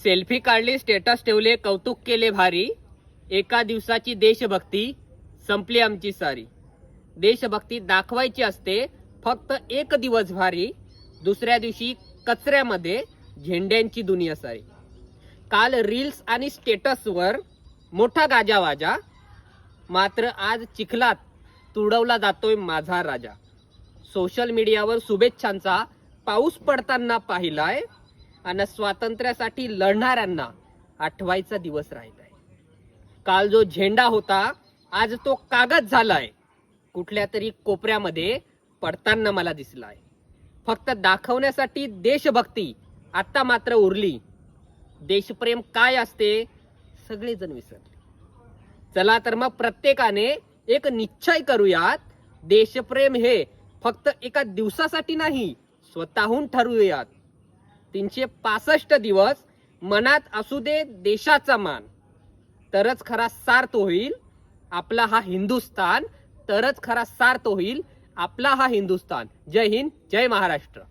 Selfie काढली, status ठेवले, कौतुक केले भारी. एका दिवसाची देशभक्ती संपली आमची सारी. देशभक्ती दाखवायची असते फक्त एक दिवस भारी. दुसऱ्या दिवशी कचऱ्यामध्ये झेंड्यांची दुनिया सारी. काल रील्स आणि स्टेटसवर मोठा गाजावाजा, मात्र आज चिखलात तुडवला जातोय माझा राजा. सोशल मीडियावर शुभेच्छांचा पाऊस पडताना पाहिलाय आणि स्वातंत्र्यासाठी लढणाऱ्यांना आठवायचा दिवस राहिलाय. काल जो झेंडा होता आज तो कागद झालाय. कुठल्या तरी कोपऱ्यामध्ये पडताना मला दिसलाय. फक्त दाखवण्यासाठी देशभक्ती आता मात्र उरली. देशप्रेम काय असते सगळेजण विसरले. चला तर मग प्रत्येकाने एक निश्चय करूयात. देशप्रेम हे फक्त एका दिवसासाठी नाही, स्वतःहून ठरवूयात. 365 दिवस मनात असू दे देशाचा मान. तरच खरा सार्थ होईल आपला हा हिंदुस्तान. तरच खरा सार्थ होईल आपला हा हिंदुस्तान. जय हिंद, जय महाराष्ट्र.